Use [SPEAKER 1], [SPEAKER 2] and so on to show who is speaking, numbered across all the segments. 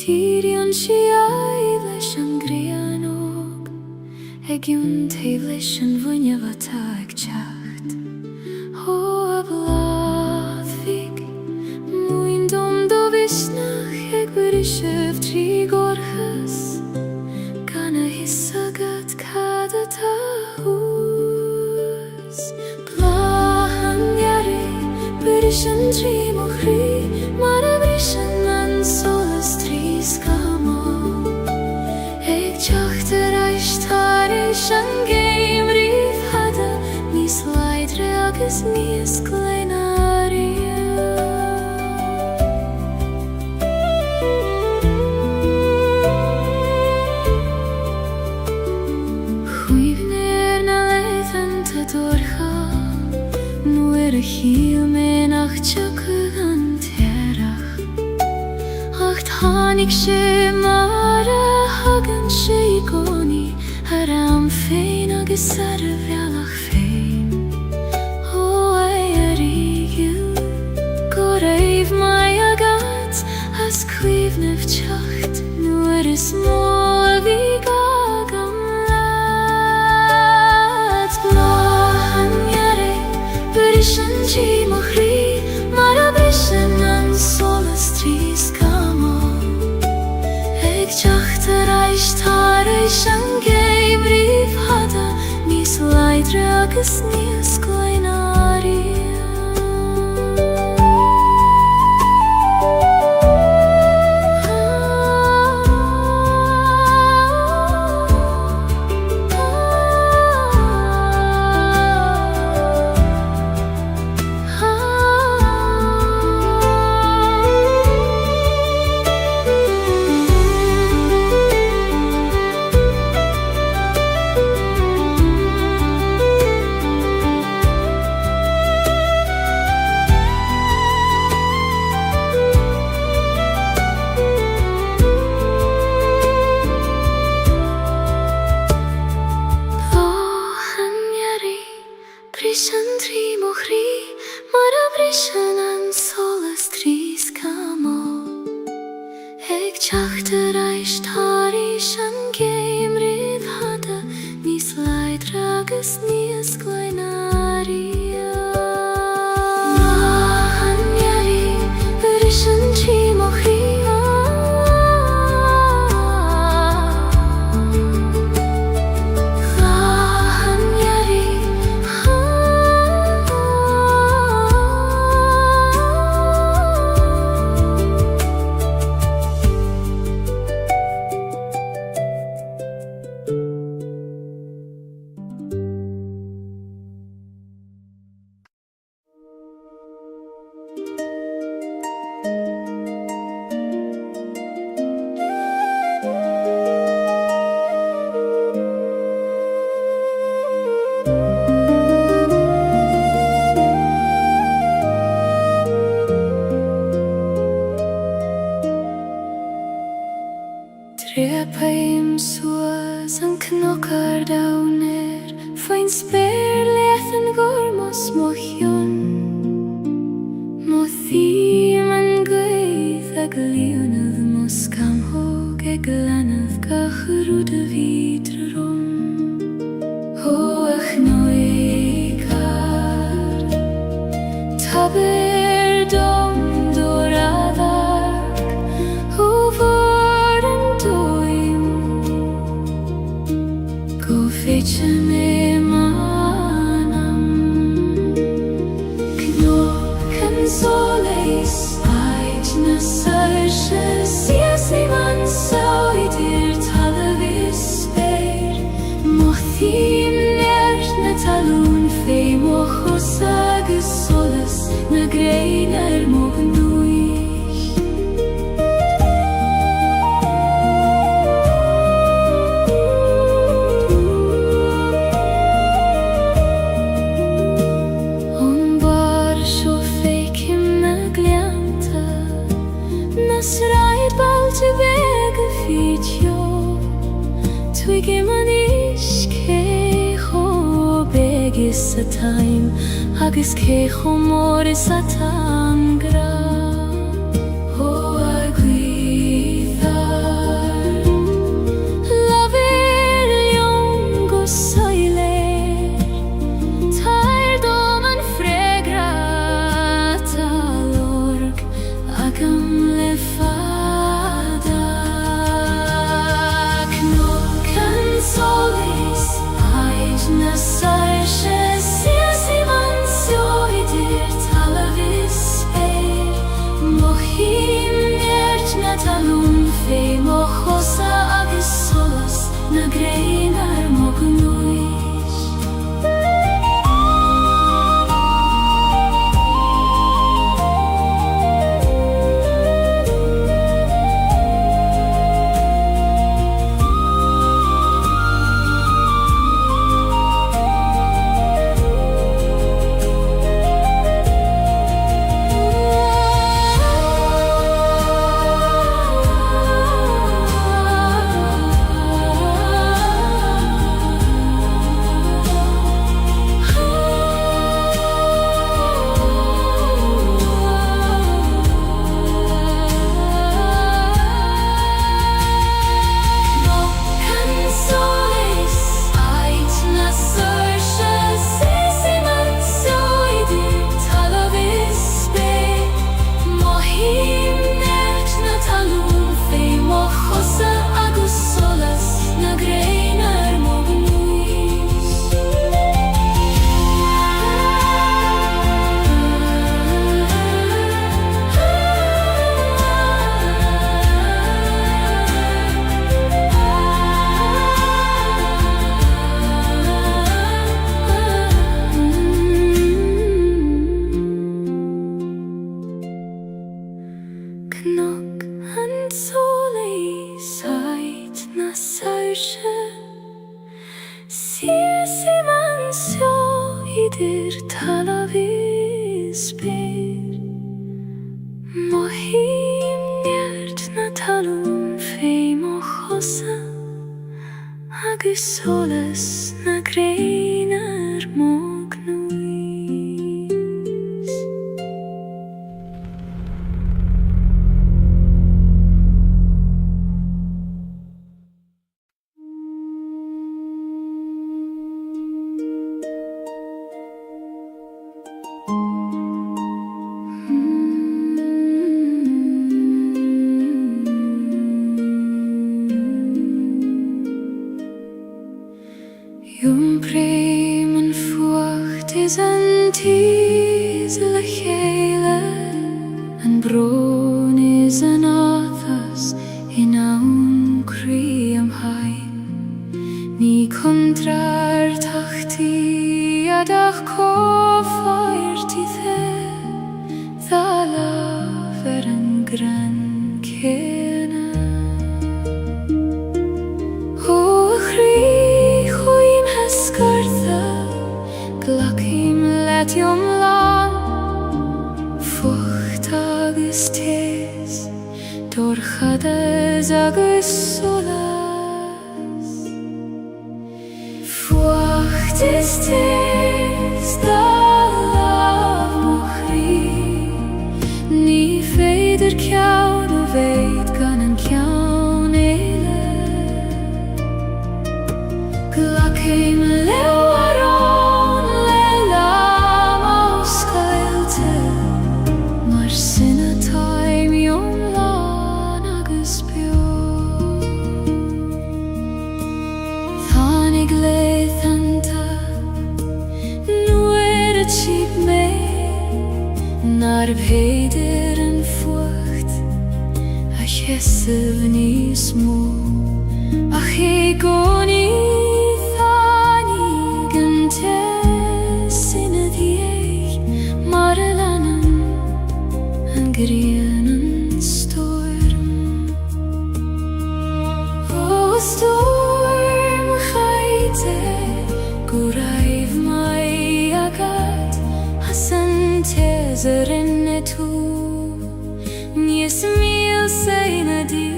[SPEAKER 1] Tírion siai leis an grianog, Egion taobh leis an bhuinneamh atá ag teacht. Ó a bláthfig, muin dom do visnach ag brisibh trí gorchas, gan a hisagad cad atá hús. Bláhan iarri, bris an trí mo chrí, mar a bris an solas trí scamó. Ag teacht ar aistar éis an géim riomh hada, níos leidre agus níos gleinaria. Chuimhne na leitheanta dorcha, nuair a chiel me nach teagadh an tearach. Ach tháinig sé mar a hagann sé I gcónaí, ar am féin agus ar a bhealach féin. Ó a rígiú, go raibh mai agat, as cuimhnimh teacht, nuair is mó a bhí gag am leat. Bláhan iarri, bris an tí mo chrí, mar a bris an solas trí scamó. Ag teacht ar aistar éis an géim riomh hada, níos leidre agus níos gleinaria. Bris an trí mo chrí, mar a bris an solas trí scamó. Ag teacht ar aistar éis an géim riomh hada, níos leidre agus níos gleinaria. Bláhan iarri, bris an trí mo chrí, Trepaim suas an cnocar downer, fain spéir leathan gormos mo chion. Mo thím an gaoth ag líonadh mo scamthóg ag glanadh gachrúd a bhídre rom. Ó ach nóicar, tabeir dom doradhark, ó fecha me manam. Knock and soleis, ait na sarches, yes ni man sauidir talavis speir. Mothim nert na talún fé mo chos agus solas, na grein mo gnuich. Twigim an iscecho begis a time, agus cecho moris a tangra. O a gwitha nog en solig seit na sausje. Sies I man sjå idir tala vi spyr. Må him njert na talun feim og chosa. Agus soles na greinar mognuis. Jum bremen furcht is an tiesle Gaeilge, an bron is an athas in aun cream hain. Ni kontrar tachti adach kofaert I the, thala ver an gran kena. Glachim let jom lan, fucht agus tes, dorchades agus solas. Fucht is tes, da lav mochri, ni feider kjaun og veit gan en kjaun eile. Glachim Nar peidir an fucht, a chesef ni smó, ach I goni thanig an tesinna diech, mar a lanan an grian an storm. O storm chaite, go raif mai agad, as an teser in tu, nies mil seina di.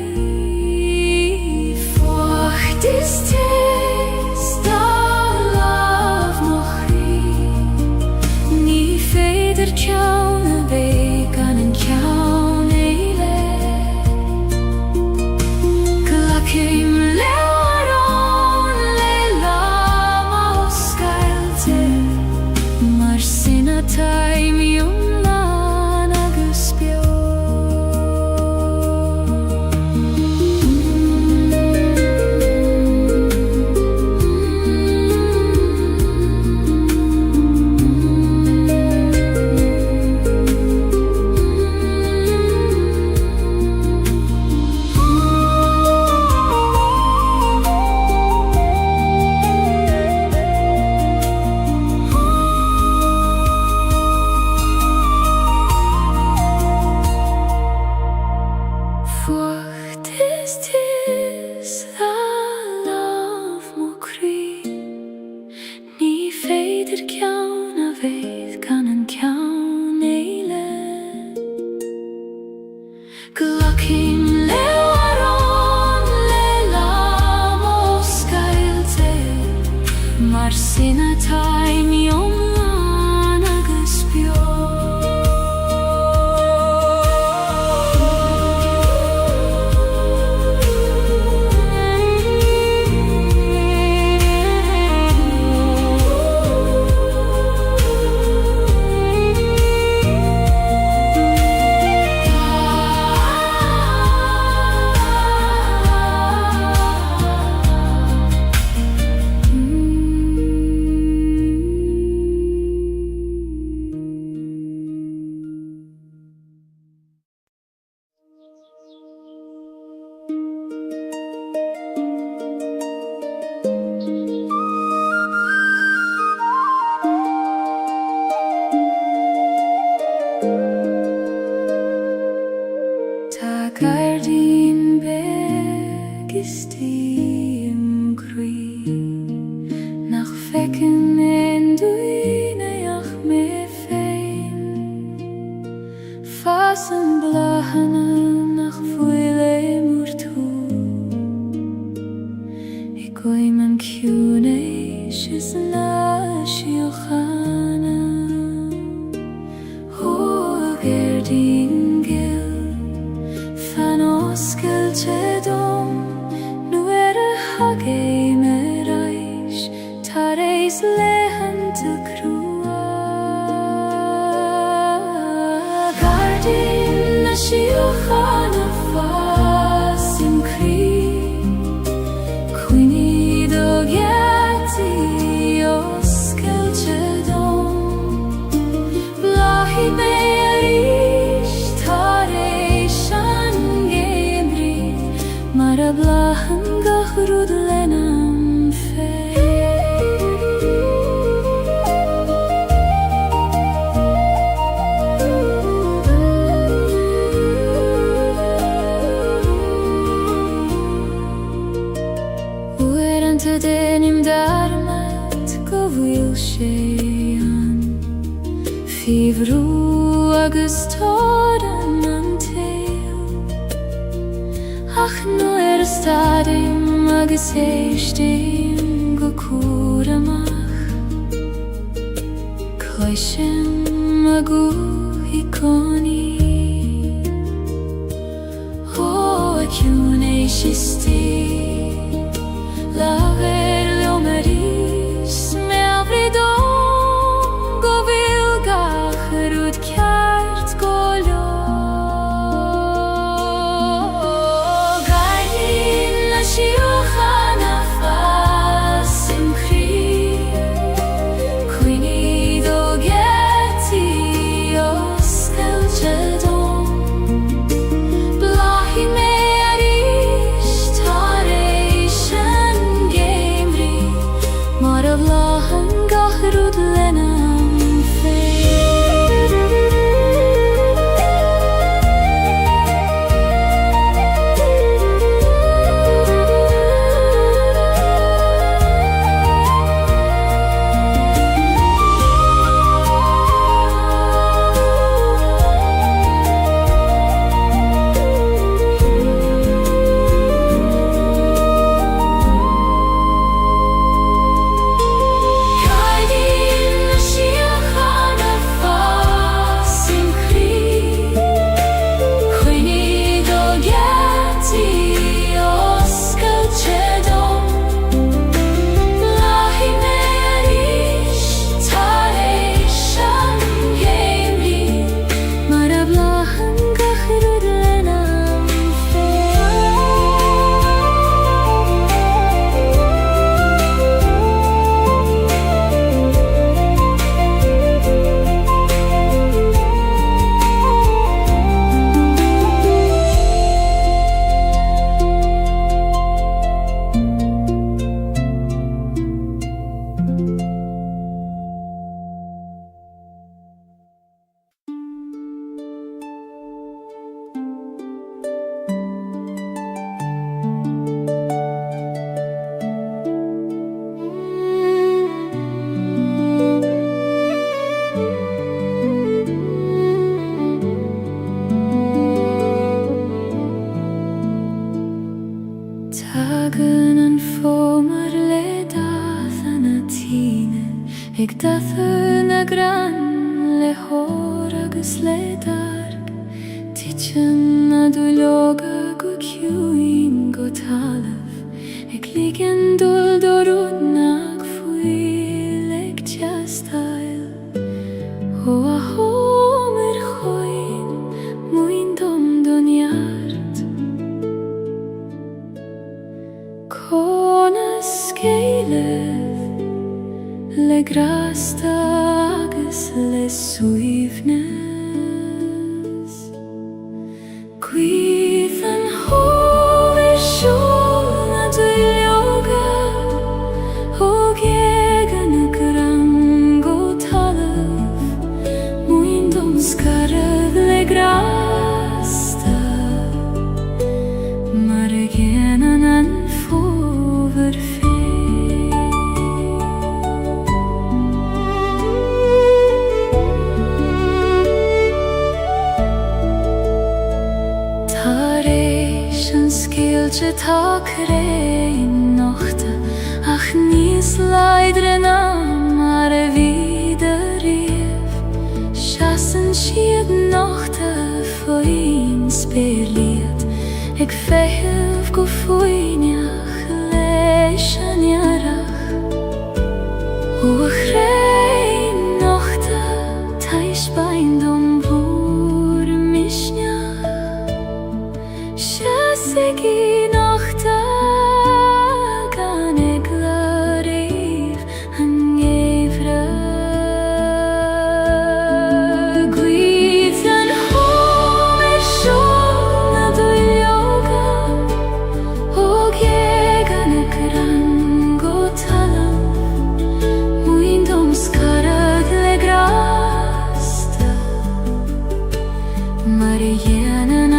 [SPEAKER 1] Fucht is tes, da lav mochri, ni feider kjaun a veik an en kjaun eile. Glachim learon leila mauskailte, mar sinna taim jom feidir kjaun a veith gan an kjaun eile. Glachim learon leila mauskailte, mar sinna taim jom lan agus bio. Gardin begist im Kri nach Fecken en duine ach me fein fasen blahane nach fuile murtu ikoi man kyune shisna shiokhana ho Gardin Celtic nu hage merais tareis lehen til krua Gardin na shiokhana fasim kri Quini do geti os Celtic blahi meris tareis Mara blahan gachrud lenam fe Uerante denim darmat govil shean Fivru agus toran Ach nu stadim agus eistim go curamach Coishin agu hiconi O acune shisti Laver leomeris me avridon go vilgach rud kjart golio Shiokhana fasim kri Quini do geti os Celtic blahi mearish tareishan gemri Mara blahan gachrud lenam fe Ik dathe na gran le hor agus le dark Tichen na duloga go kjuin go talaf Ik ligen dul dorud nag fuileg tjastail Ho a homer choin muin dom donjart Konas Gaeilge Le grasta agus le suivnes Quithan hover shona duilioga O gegan a grango talaf Muindom skarad le grasta maar geen en overvee. Gaeilge tá crein nochte, ach níos leidre ná mar a vida riamh. Seasan siad nochte faoin spéirliad, ag feitheamh go faoineach leis an iarrach. Ó a chrein nochte tais bain dom bhúr misneach. Sigi nochte gan eglarív an éivre. Gwydd an hom siol na dwyloga, og eg an y gran go talam, mwyn dom skarad le grasta, mar yen an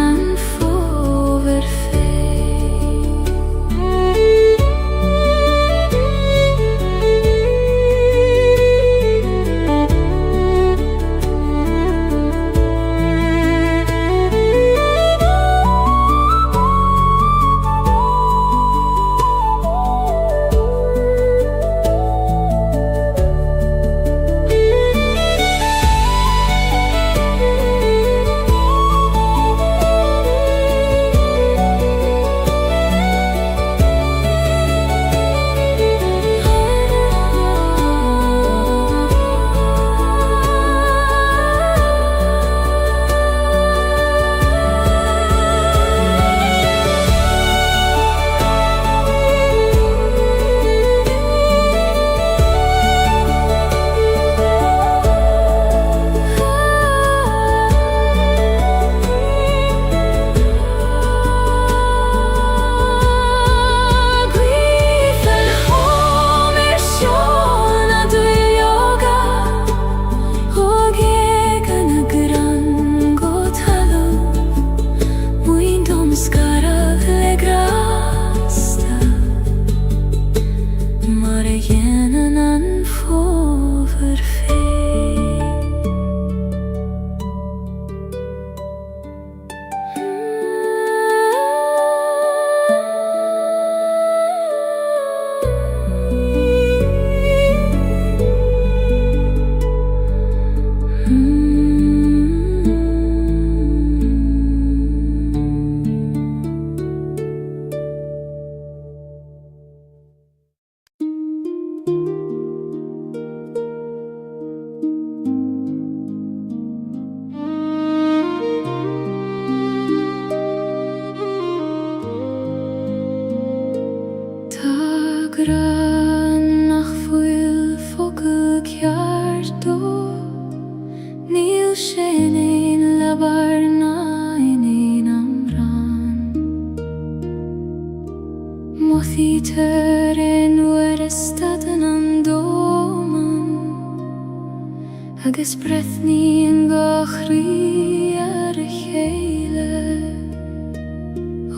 [SPEAKER 1] agus brethní an gachrí ar a chéile.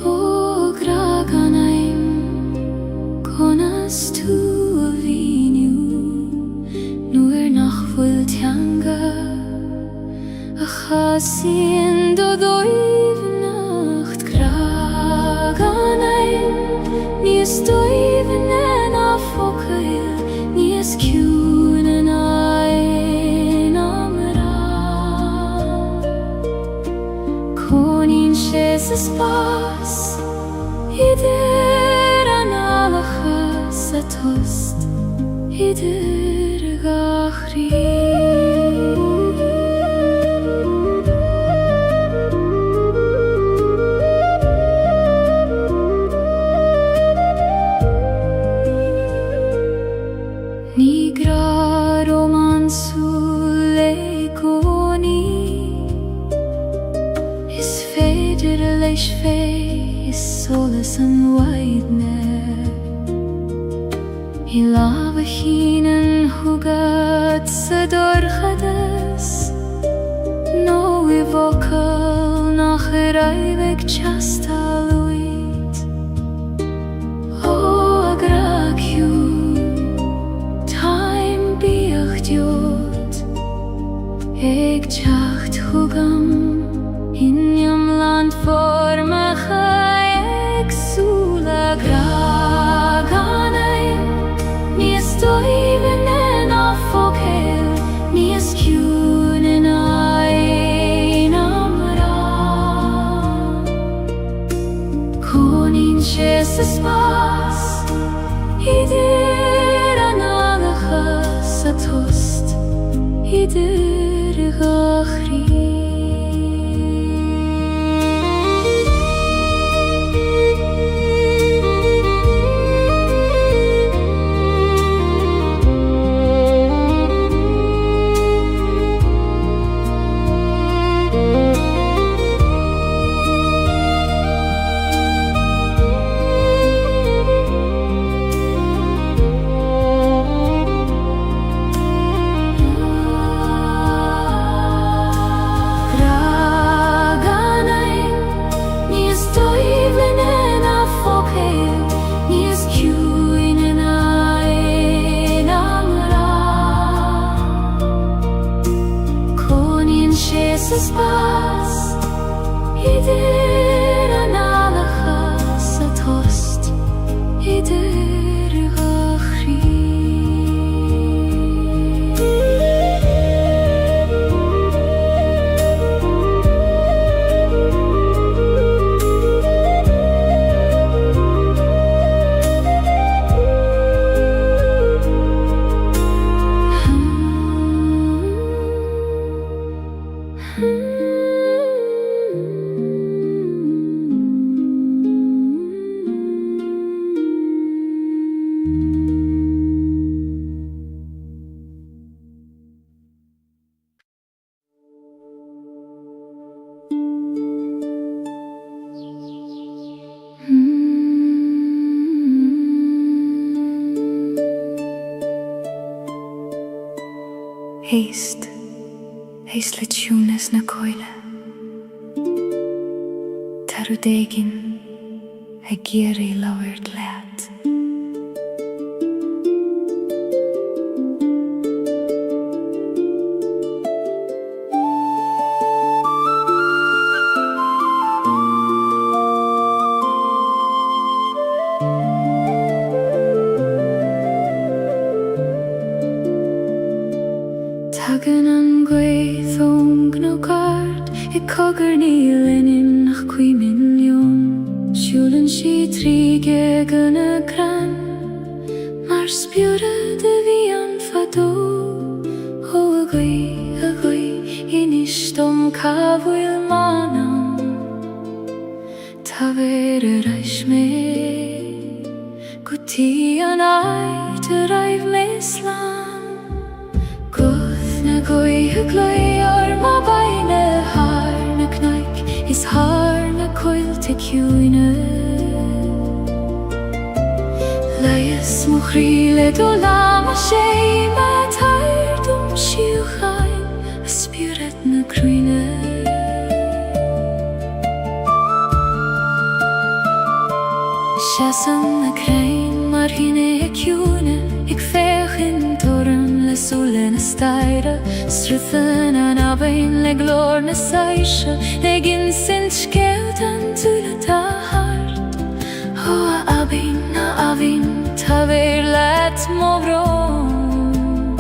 [SPEAKER 1] Ó gra gan aim conas tú a bhíniú, nuair nach bhfuil teanga a chasíonn do dóibhneacht. Gra gan aim níos dóibhne na focail, níos ciún an ain amrá. Conín sé sa spás idir an alachas a tost, idir a gachrí. Leis fé is solas an waidne, I lába chínan thugad sa dorchadas, nó I bhocail nach a raibh ag teastáil uí. ще се спас, idir analacha sa tost, idir gachri. Spas, idir analacha sa tost, idir gachri. Heist le tunes na coile Tarudegin a giri lowered lad Tagan an gweithong no gard I cogur níl in nach 2 million Siúlan si tríge gan a gran Mar spiúra de bhí an fadó Ó a gwy Inistóm cabhfuil manam Tá ver a reis me Gutí an aid a raibh me slán Goeie glui ma beine haar na knaik is haar na coil te kuine Leies mochrile do lama sé ma taardum siuchain a spirit na kruine Shasan na krein mar hine kuine ik vech in torren le sole na staire Struthen an abein le glor na saisha Le gin sint skelt an tula ta hart Ho a abin ta ver let mo bron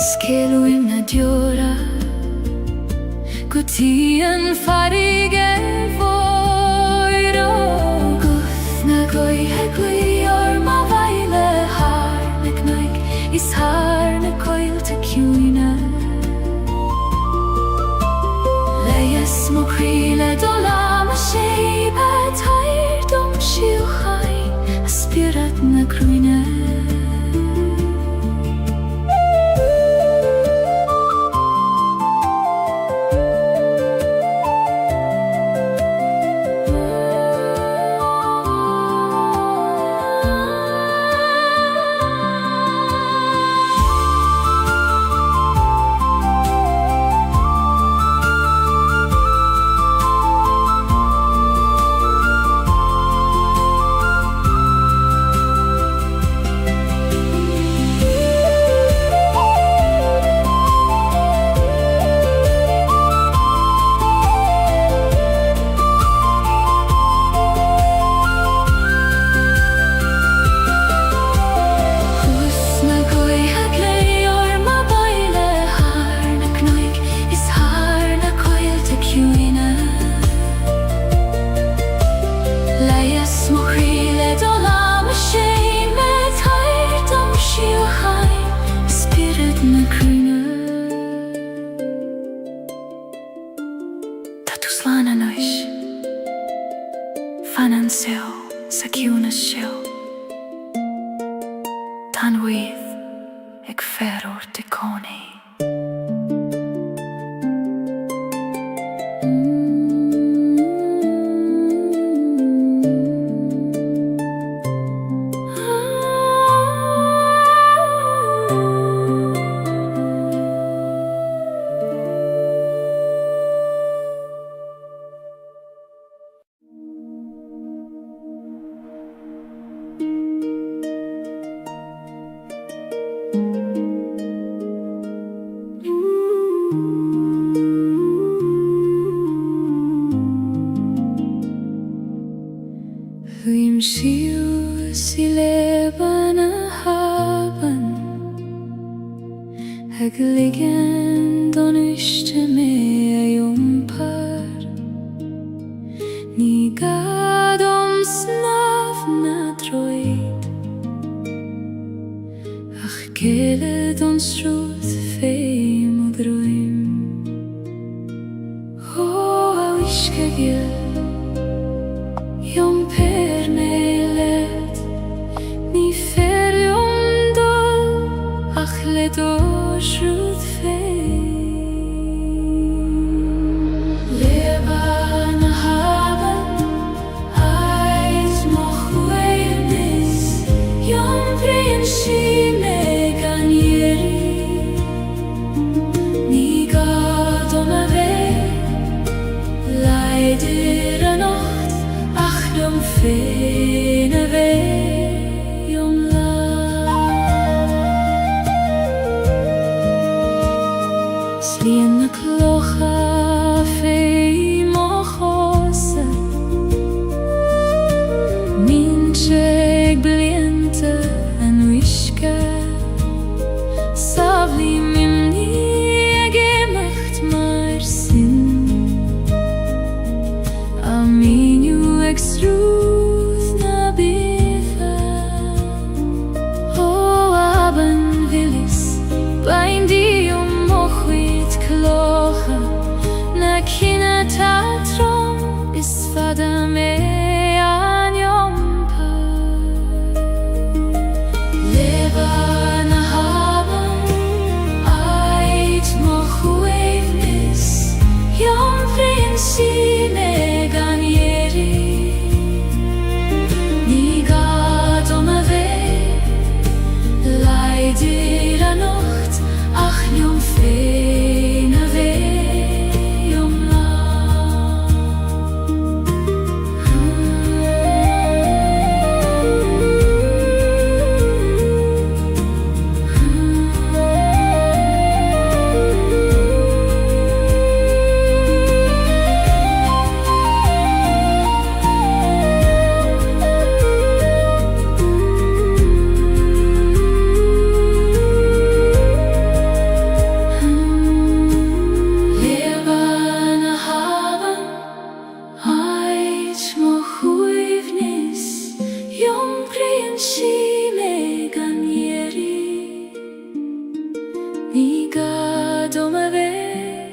[SPEAKER 1] Skelu im na diora Guti an farige voiro Guth na goi or ma vaile har na knaik Is har na coil te kuina Leies mochrile do lama sé ba taardum siuchain a spirit na kruine Fanan seo sa ciúna seo Tan wydd ag ferwr dy coni Huim siw si leban a haban Ag liggen don uiste me a jompar Ni gad snaf na droid Ach gele don srúð feim og dröym O a wiske gil Jom per nelet Ni fer jom dol Ach led o srúð feim Leban a haban Ait moch weirnis Jom brin si me gan jeri Ni gad a vei Leidir a nacht Jom fein a vei jom la Slien na clocha fei moch osa Mincheg bliente an wiske Savli mimni ag emacht mar sin Aminu ag srúð na bifa O aban vilis Bain di mochwyd clocha Na cina tatrom Is fada me an jompar Leban a haban Ait mochwydnis Jom brin si me gan jeri Ni gad a vei Leidir a nacht Ach jom fein a vei jom la Leban a haban Ait moch uivnis Jom brin si me gan jeri Ni gad a vei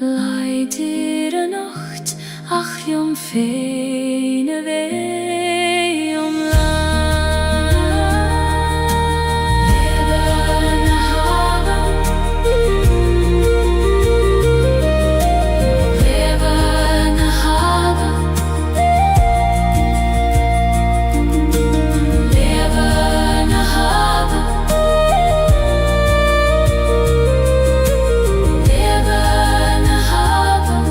[SPEAKER 1] Leidir a nacht Ach jom fein a vei jom la Leban a haban Leban a haban Leban a haban Leban a haban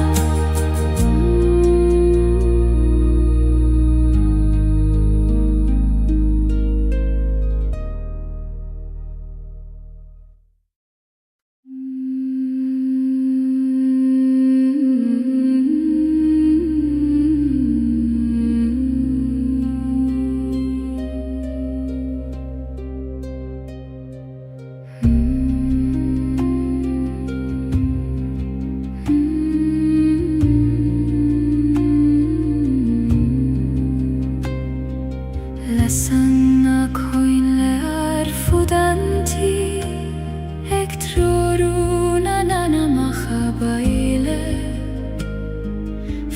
[SPEAKER 1] Lesan na coin le ar fudanti Eg troru na macha baile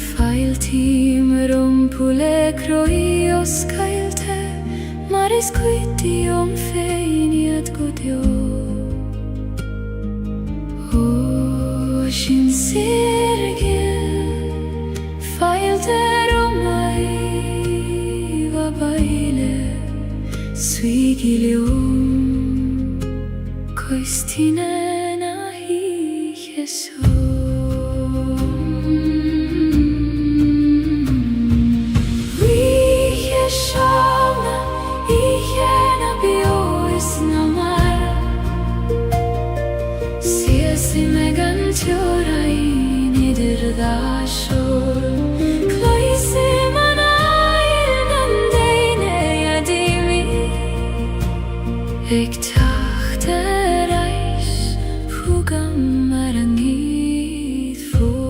[SPEAKER 1] Fail team rumpu pule kroios Gaeilge maris quitium feiniat godio Ocean sirgil failter omai vabaile Suigilium koistine nahi Jesu Ik dacht er reis, vroegam maar niet voor.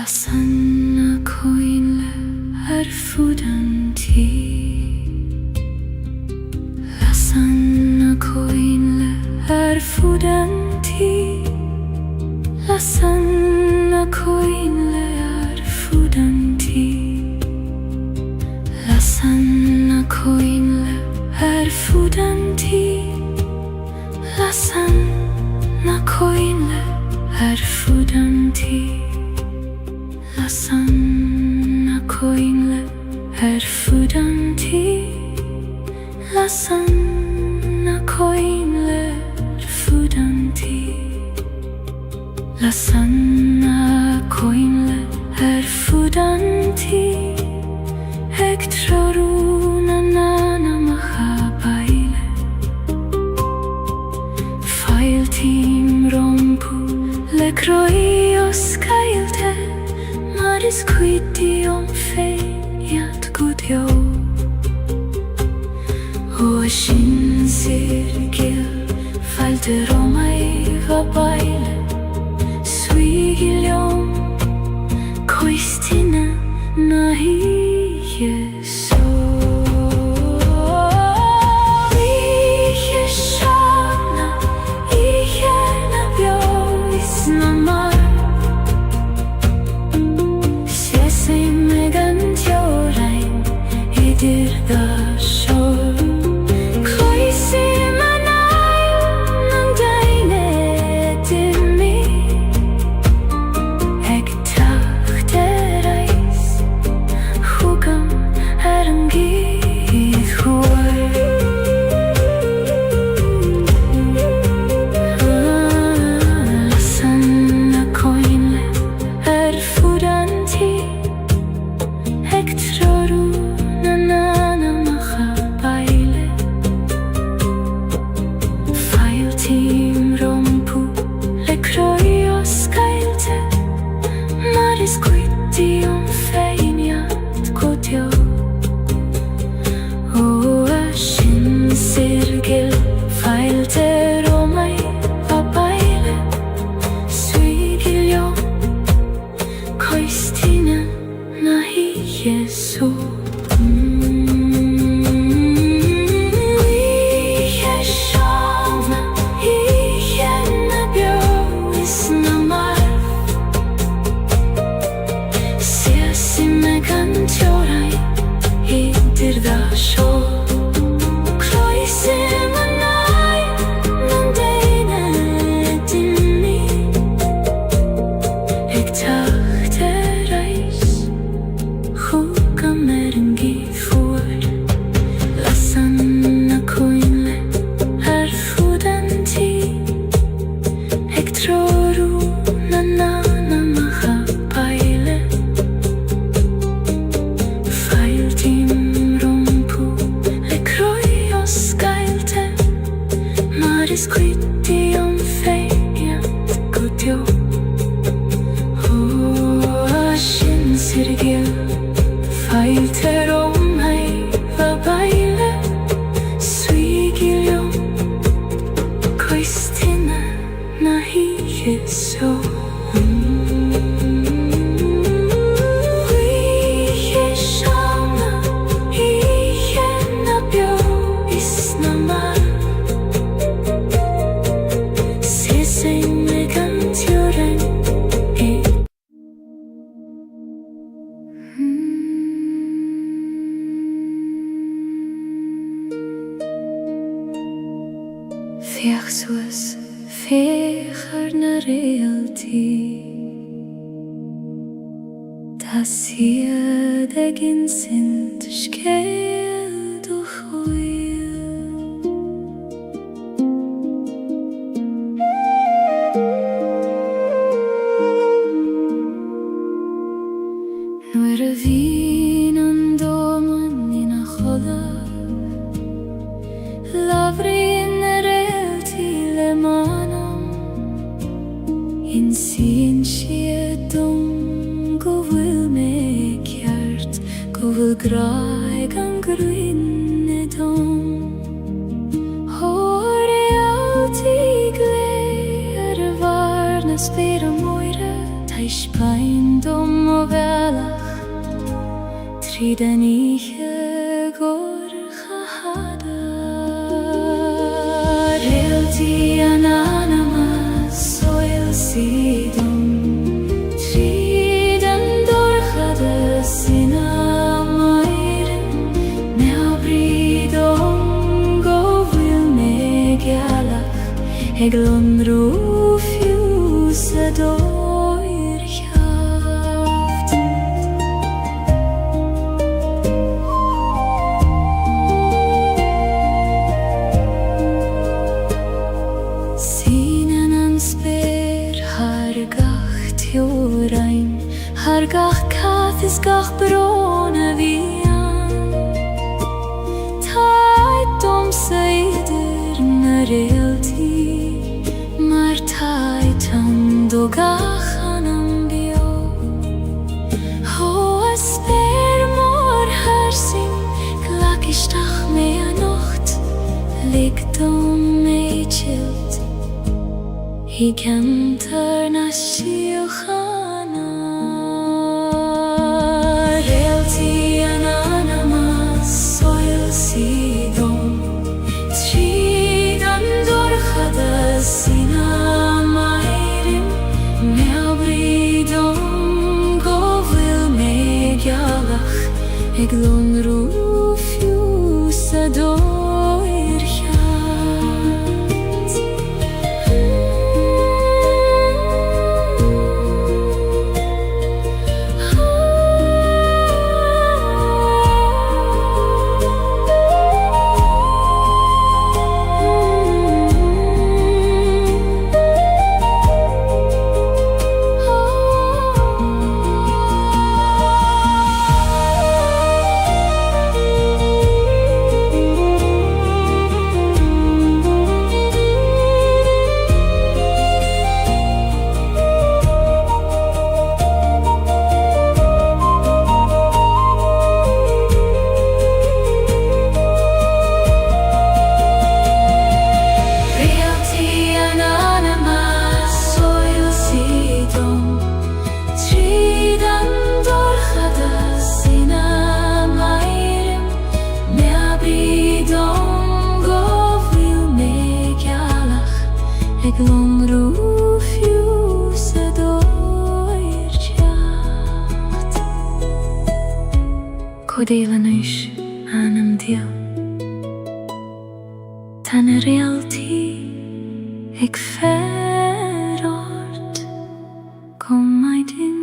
[SPEAKER 1] Sanna Gaeilge fudanti La sanna Gaeilge fudanti La sanna Gaeilge fudanti La sanna Gaeilge fudanti La sanna Gaeilge fudanti La sanna Gaeilge fudanti La sanna Gaeilge fudanti La sanna Gaeilge fudanti Ek troruna nana mahabaile Failtim rompu le kroios Gaeilge Maris quitium feiniat godio Ocean sirgil failter omai vabaile Suigilium koistine nahi Jesu Dir da shor Kloisi mana shavna I henne bjøisna marv Sesi me kan tjorai I dirda shol Kloi simanai Nandene dinni Ik tachte reis Huka merengi fuar Lasanna koinle Her fudanti Ik troru nanana maha paile Feiltim rompu Le kroios gailte Maris quiti om feiat gudjo Ashin sirgil Feilter om hei va baile Suigiljo Koistina na higeso Fiach soas fechar na realty Ta siad egin sint skeil do choil Nuair a bhín an dóman ina choladh Lavri na realty le manam In sin siad dom go bhfuil me ceart Go bhfuil graig an gruine dom Ho realty glé ar a bhar na spéir a moire Ta ispain dom o bhealach Tríd an ihe gor chahada Realty an anamas soil sidom Tríd an dorchada sina mairin Me abridom go bhfuil me gealach Eg lon rúfiús a dóir cheaft Sínan an spéir har gach teorain Har gach cathis gach brona bhían Tá dom sa idir na realty Mar tá tan do gach anam bio Ho a spéir mór harsin Glach istach me a nocht Lig dom me chilt I cantar na síochana Realty an anamas soil sidom Tríd an dorchada sina mairim Me abridom go bhfuil me gealach Eg lon rúfiús a dóir cheacht Lomruf jusedoirchat Kodilanish anam dia Tan realty ik verort Kom my din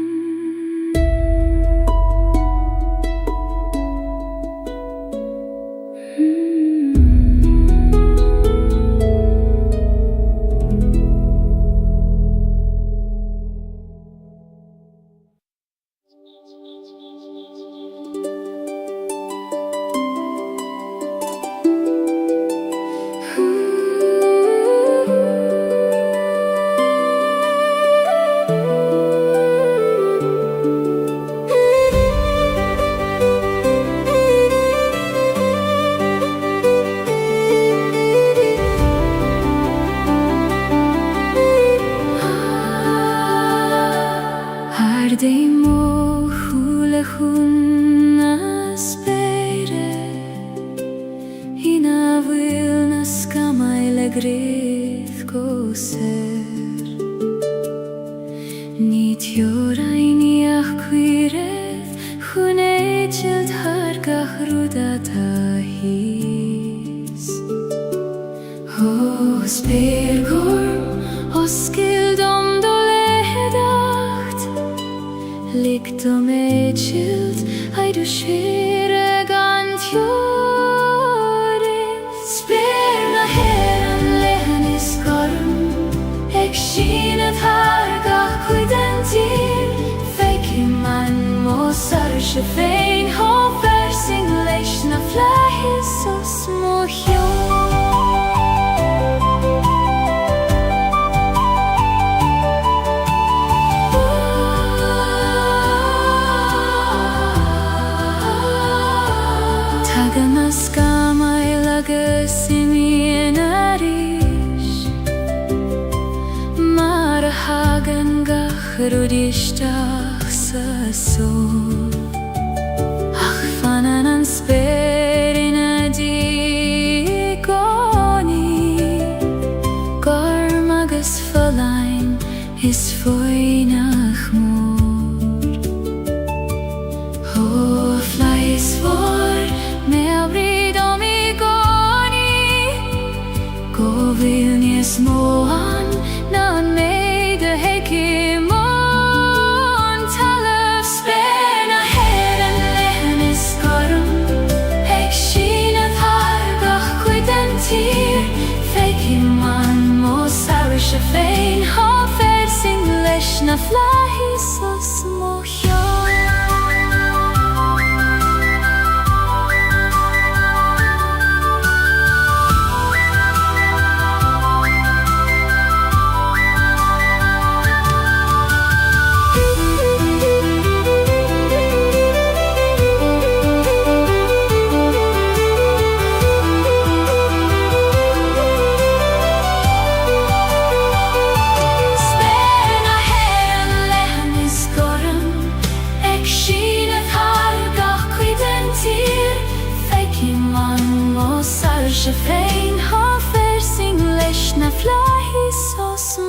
[SPEAKER 1] Demo hule hunna spere Hina vilna skamaile grif goser Nit joraini achquirev Hune child hargach rudata his Hos bergorm oskildom Liktom echild, ai du skire gant jorin Sperna heran lehen is korm Ek schinet hargach kuidentir Feiki man mosar shefein Hofer sing leishna flahis os mochjon Rudishtach sa sol Ach fananan sperina digoni Garmagas verlein is foinach mor Hofla is vor me abridom igoni Govilnies moan nan meide hekim Shefein hofer sing leshna flahis os mochjon Shefein hofer sing leshna flahis os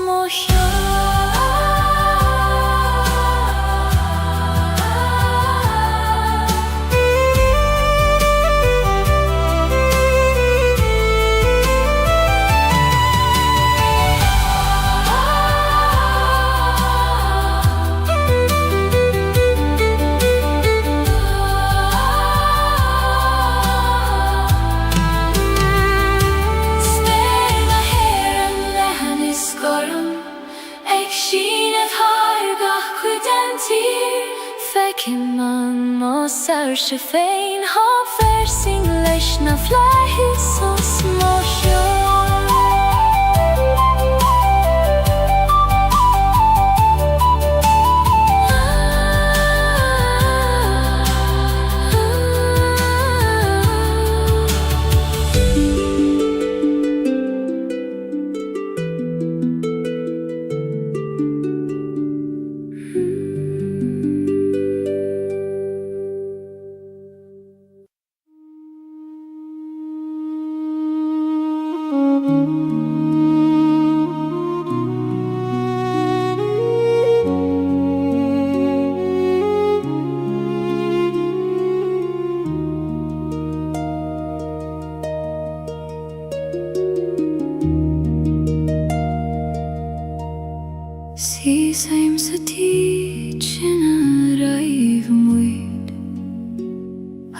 [SPEAKER 1] Shefein hofer sing leshna flahis os mochjon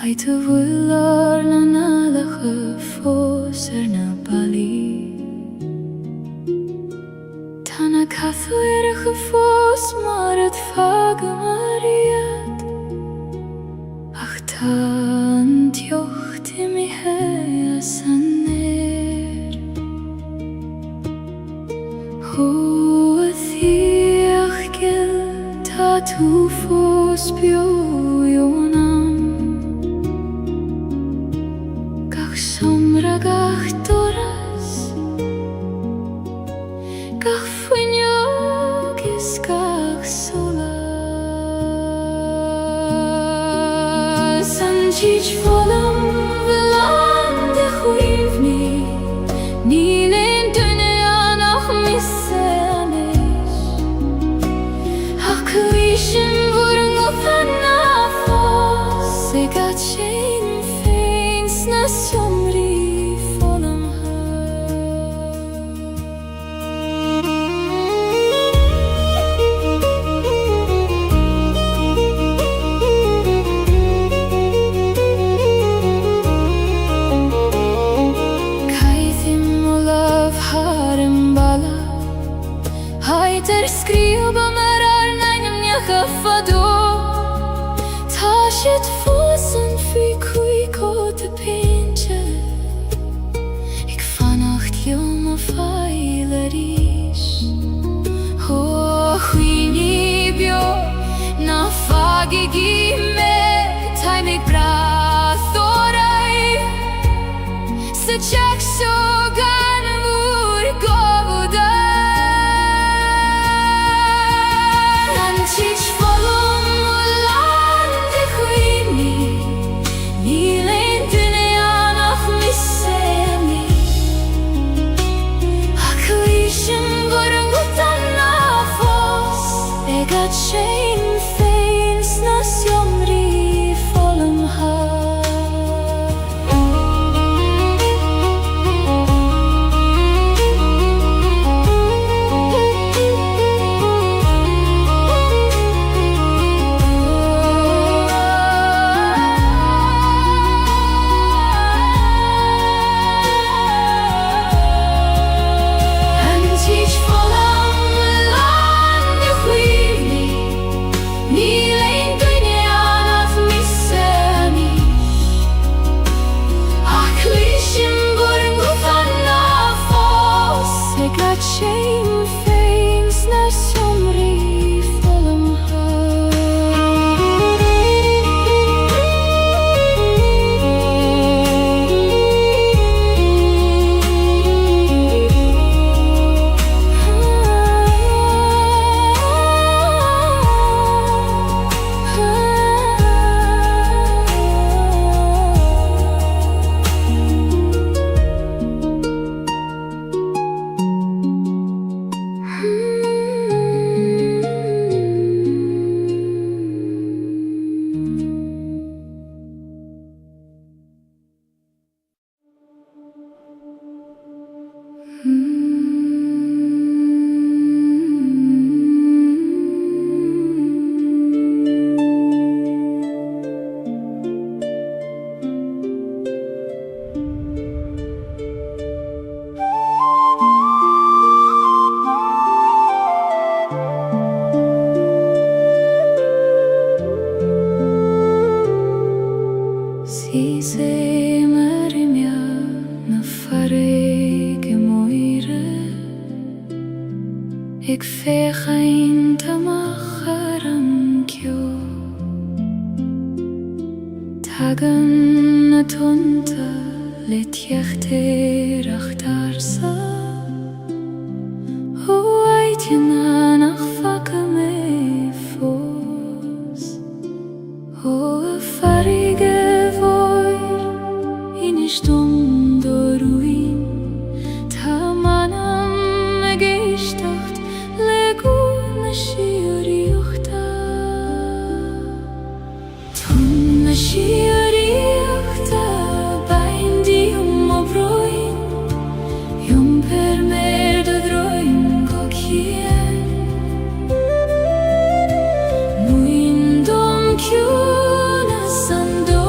[SPEAKER 1] Haite bhuilar na nalacha fós na bali Tána cathu a fós mar at faga mariad Ach tá tiocht I mi he san nér Ho a thiach gil tá tú fós bio Somra gach doras Gach fuineog is gach solas An tich volam velan de chuivni Níl dune anach misse anis Ach cuishim vurng op an nafos Se gat shein feins na somri Skriva marar neinem njacha fado Ta shit fossen fy kui kote pinche Ik vannacht jom a feiler ish Ho chwini bio na fagi gime Tai mig brath orai Se chak so gan vur govuda Tich volum ulan de chuini Níl dune anach misse anis Ach cuishim vurng ut an nafos E gat shein feins na siomri volum ha Shame feins na somri volum Ik veeg een tamacharam kyo Tagen na tunta lit jechter achtarsa Ho eitjena nach fakke me fos Ho a farige voir in stund ruin Ta manam me gestacht leguna shiori uchta Tunna shiori uchta Baindi obroin per mer de droin kokien Muindom kyuna sando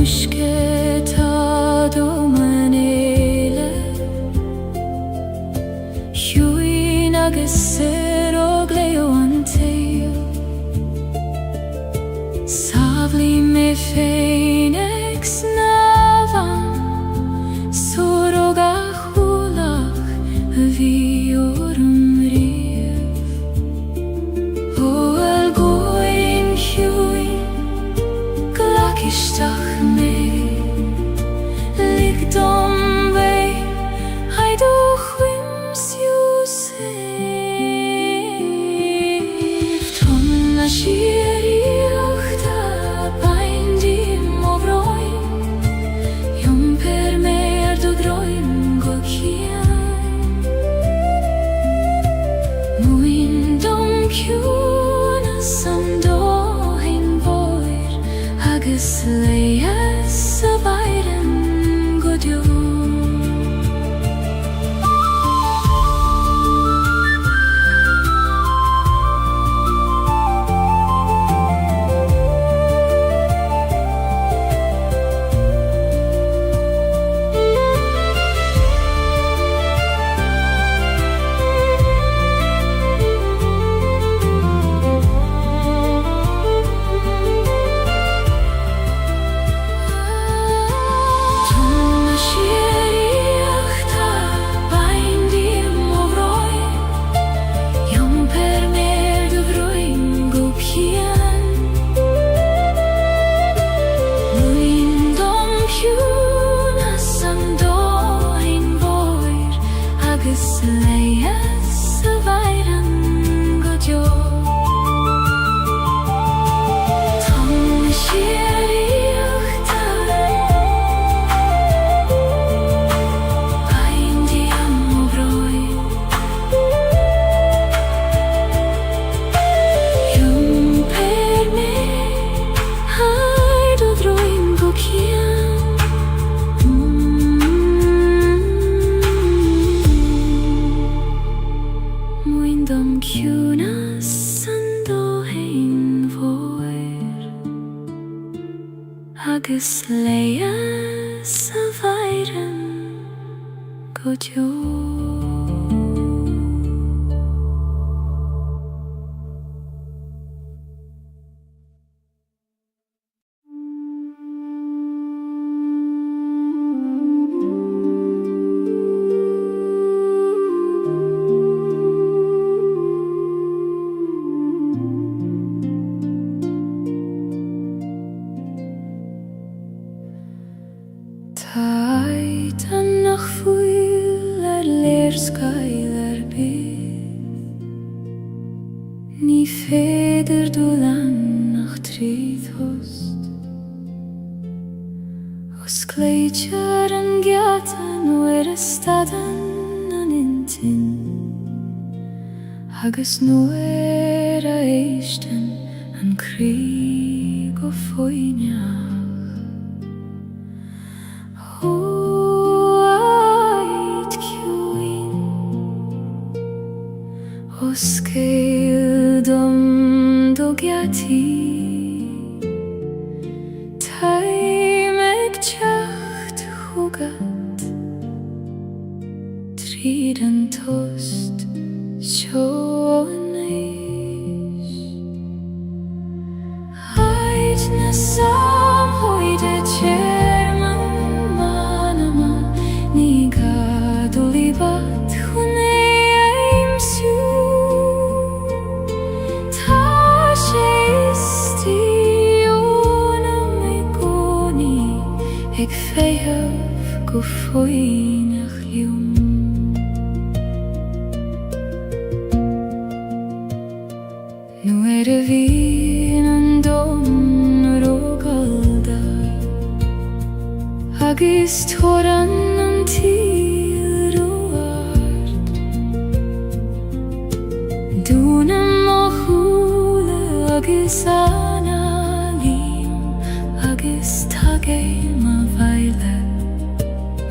[SPEAKER 1] Uske ta do manele Hui nagesero gleo anteo Savli me feinex navan Soroga hulach viorum riev O el goin hui Glakishtach me Ligdom vei Haidu chwims Yusef Tom na shiriach ta Baindim ovroim Yom per mer do droim go kian Muindom kjuna samdo hin voir Agus leias a vairem godjo Leias a vairem godjo Tom shiriach ta Baindim ovroim Yom per me Haidu droim go kian Muindom kjuna sando hein voir Agus leias a vairem godjo Tijd en nacht voel leerskyler bid Ni feder du lang nach trid host Os kleidjar en gjatan er staden an intin Agus nu eisten an krig og foinja Os Gaeilge dogyati Taimek chacht hugat Triden tost chonesh Ait na sam hoide cherman manama Niga dulibat huneim su Ik veihef go foinach lium Nu vin an dom rogalda Agis toran an til roart Dunam o hule agis analim Agis tageim a vaile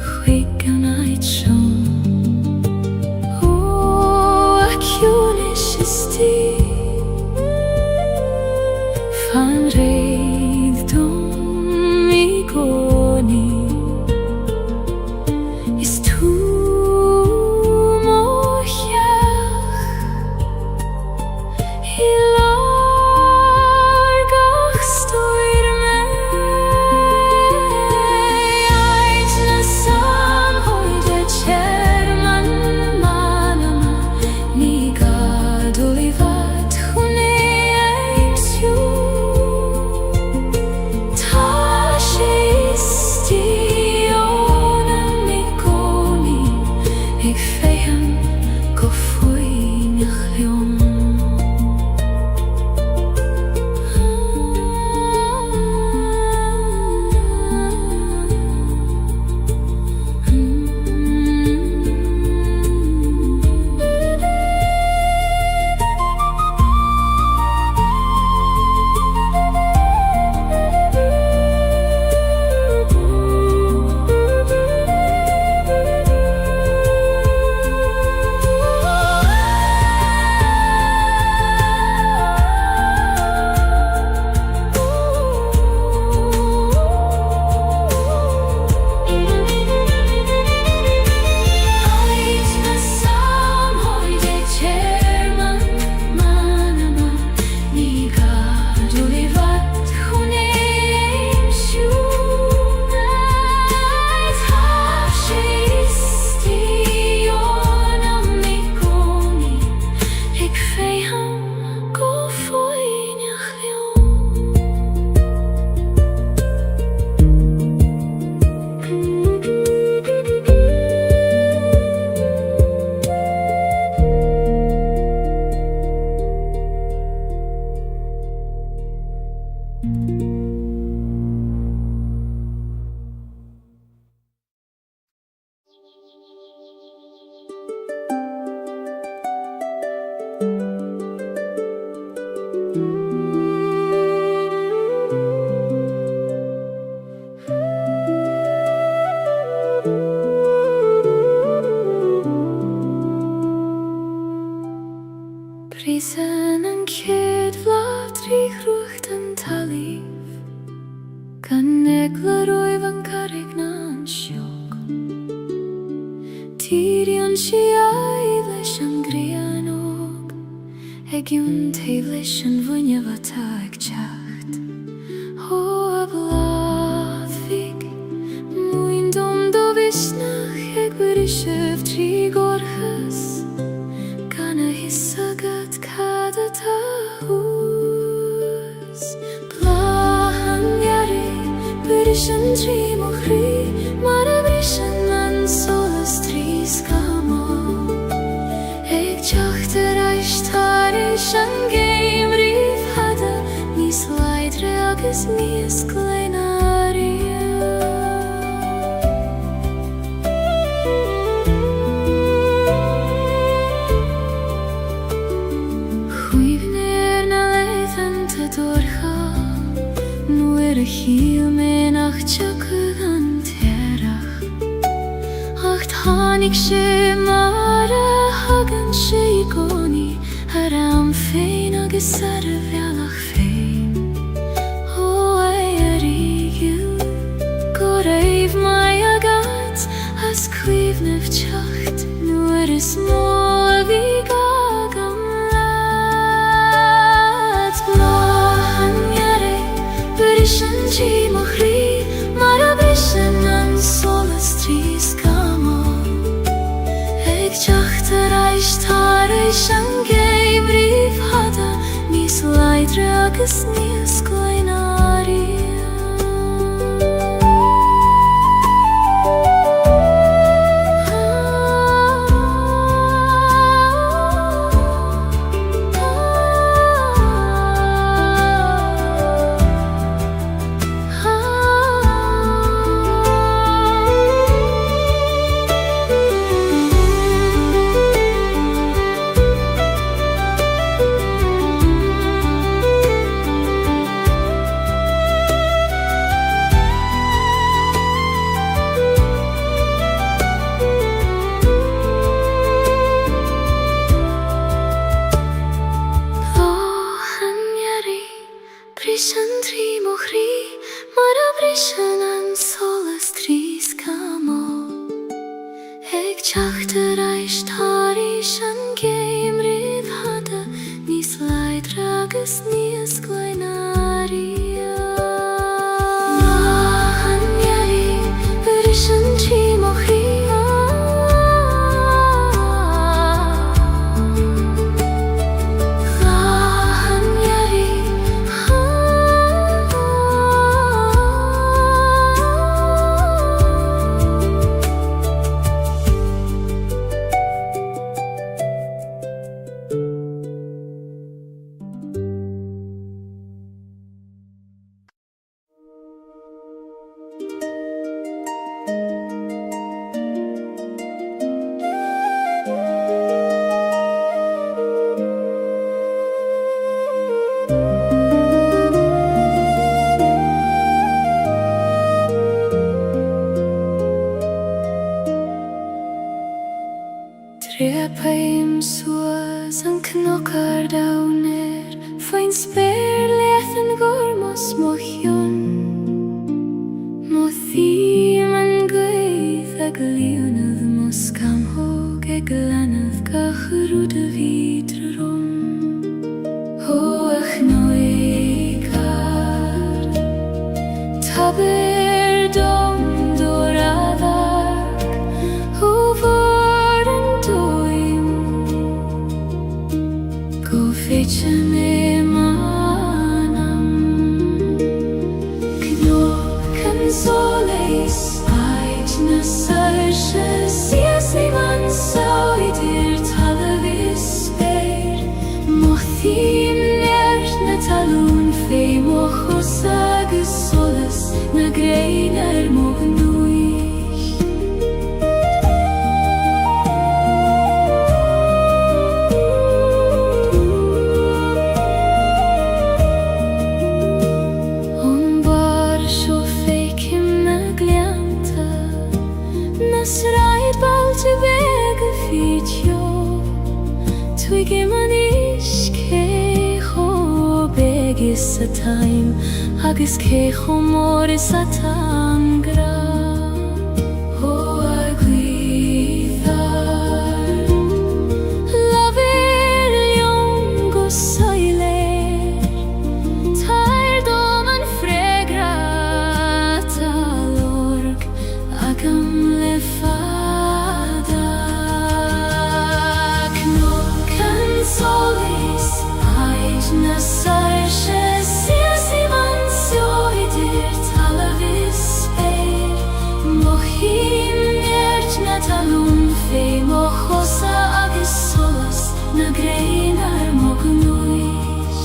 [SPEAKER 1] Chwigan ait shon O acunish isti Fan reid dom I go Gan eglar oivan carrig na'n siog Tyrion si ai leis an grianog Eg yw'n teif leis an fwyniaf a ta ag teacht Ho a bladfig Mwyn dom do visnach eg byrysef tri gorchas Gan a hissagat cada ta hús Blahan geri byrysyn tri mochri Mar a byrysyn an solas tri skamo Eg tjachter eist harish an geim rif hada Nis leidre agus nis gleinaria A híl me nach tjaka an terach Acht hánig sé mar a hagan sé I goni Ar am féin agus ar a bhealach féin Ó a rígiú Go raibh mai agat As cuimhnef teacht Nuair is mó bhí gagam lad Blahan geri Byrysyn tri mochri Mar a byrysyn an solas tri skamo Eg tjachter eist harish an geim rif hada Nis leidre agus nis gleinaria Byrysyn tri mochri Mar a byrysyn an solas tri skamo Eg tjachter eist harish an geim rif hada Nis leidre agus nis gleinaria Blahan geri Byrysyn tri mochri Trepaim suas an knockar downer Fain spéir lethan gormos mochion Mo thím an gwaith ag leonad Mo scamhog ag lanad gacharúd a vidra rom Ho ach noikar Taber dom doradag Ho Fecha me manam Kno kan soleis Ait na sarsha Sias ei man sauidir talavis speir Mothim nert na talún Fei mochos agus solas Na greinar mognúich Twigim an iske ho begis a time agus cé chomór is a tangra. Ó a gluíochar labhir liom go soiléir, tair dom an freagrát a lorg agam le fada. Cnóg an solis aid na sairse siasi man seo idir talavis speir, mo hím neart na talún fé mo chosa agus solas na gréinar mo gnúis.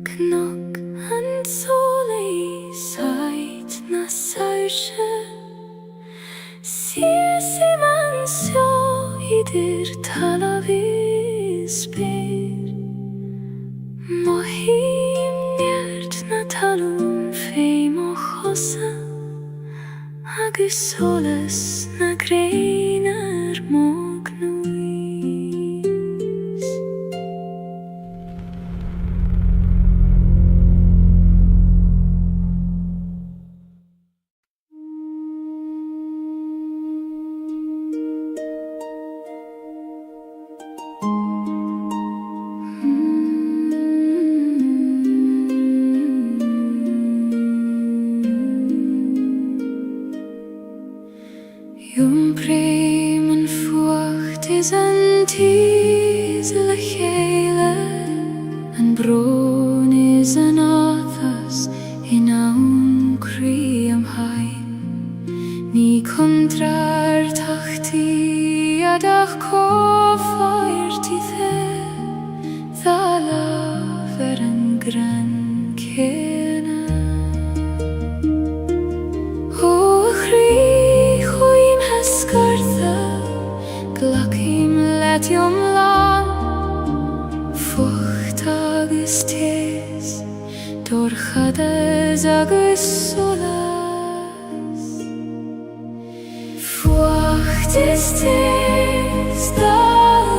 [SPEAKER 1] Cnóg an solis aid na sairse siasi man seo idir talavis speir, mo hím neart na talún fé mo chosa agus solas na gréinar mo gnúis. Jum breim an fuacht is an tis le chéile, an brón is an áthas in awn crí am hain. Ní contrar tachti adach cófáirtí the, dha laf an gran céna. Ó chrí chuim hescartha, glacim letiom lán, fucht agus tés, dorchadas agus solas. Fucht is tés, da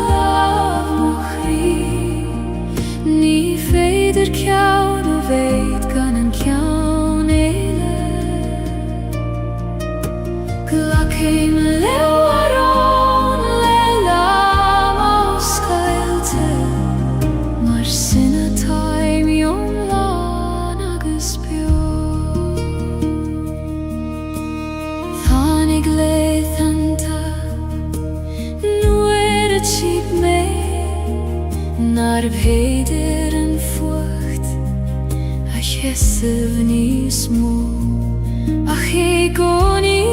[SPEAKER 1] laf mo chrí, ní féidir ceann ó bhéid gan an ceann éile. Glacim leabharán le lam ó scailte, mar sinna taimíom lán agus beo. Tháinig léithanta nuair a tíb mé, nar bhéidir an fuacht a cheisibh níos mó, ach é gcónaí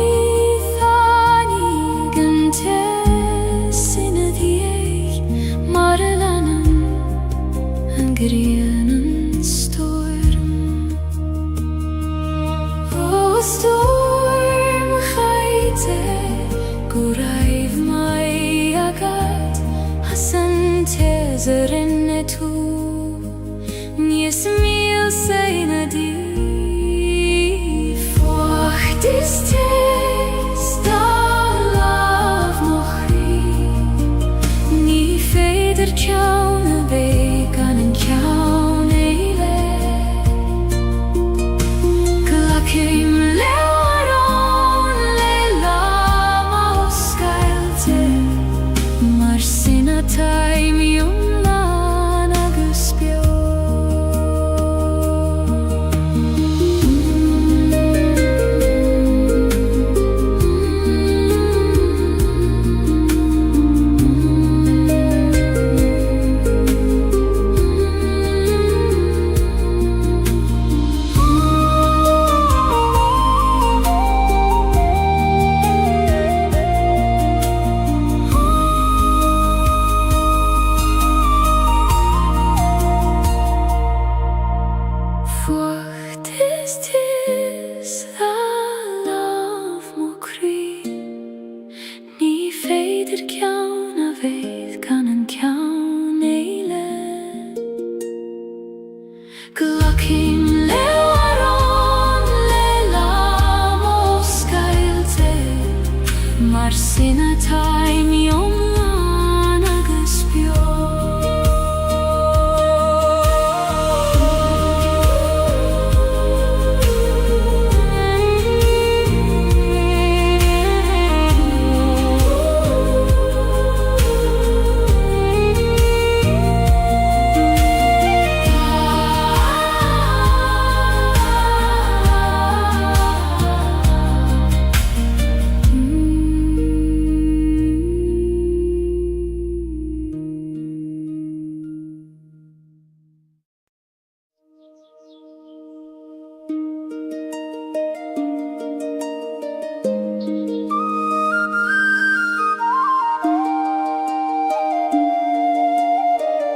[SPEAKER 1] tháinig an teasina díag, mar a leanann an gríon an storm. Ó storm chaite, go raibh mai agad, as an teasar rinne tú, níos míl saoine dí. Fuacht is tés, dá laf mo chrí, ní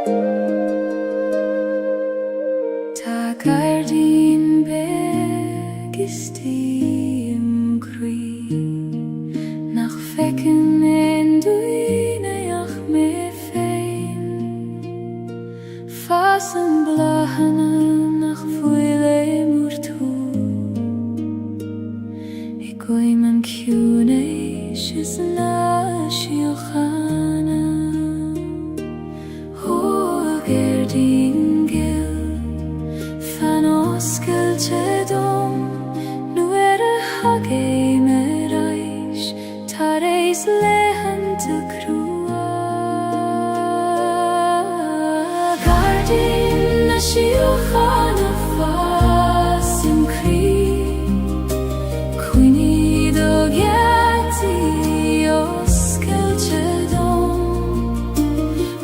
[SPEAKER 1] Ta Gaeilge beg is die im Kri nach fekken en duine ach me fein fasen blahane nach fuile murtu ik oi man cune is na shiochana ho Gaeilge Celtic nu hage me reich tareis lehente crua Gardin na shiochana fas im kri Quini do geti os Celtic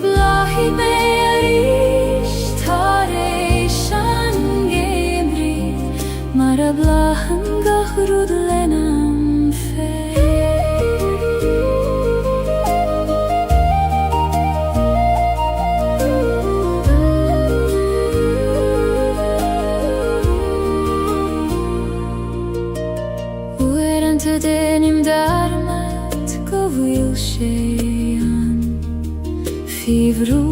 [SPEAKER 1] blahi me Mara blahan gachrud lenam fe Uerante denim darmat Gaeilge an Fivru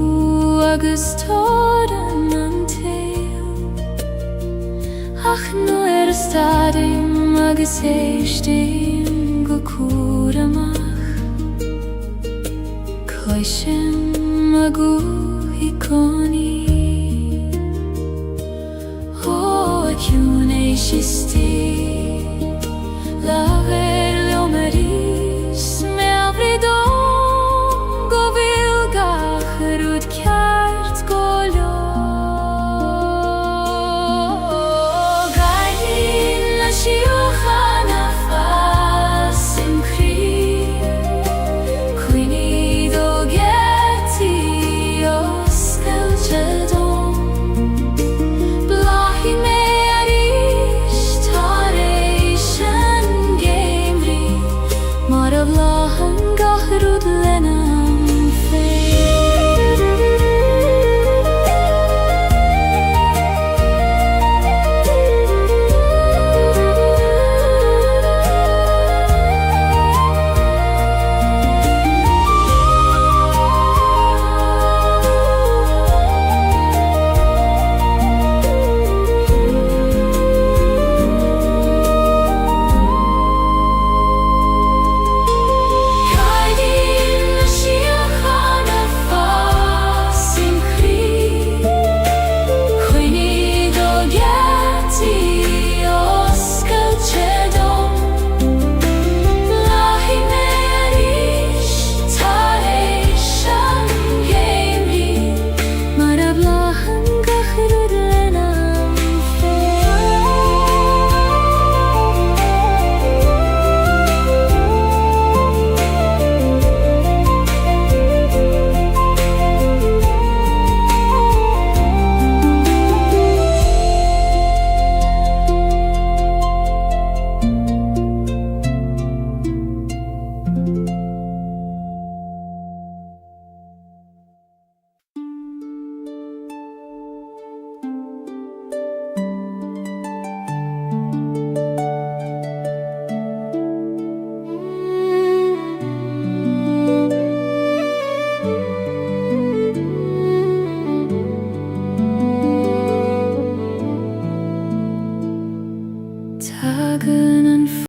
[SPEAKER 1] agus toran an Ach nu stadim agus eistim go curamach Coishem agu hiconi O cune shisti laver leomeris me avridon go Gaeilge kjart golio Shiochana fas im kri Quini do geti os Celtic blahi me arish tareishan gemri Mara blahan gachrud lenam fe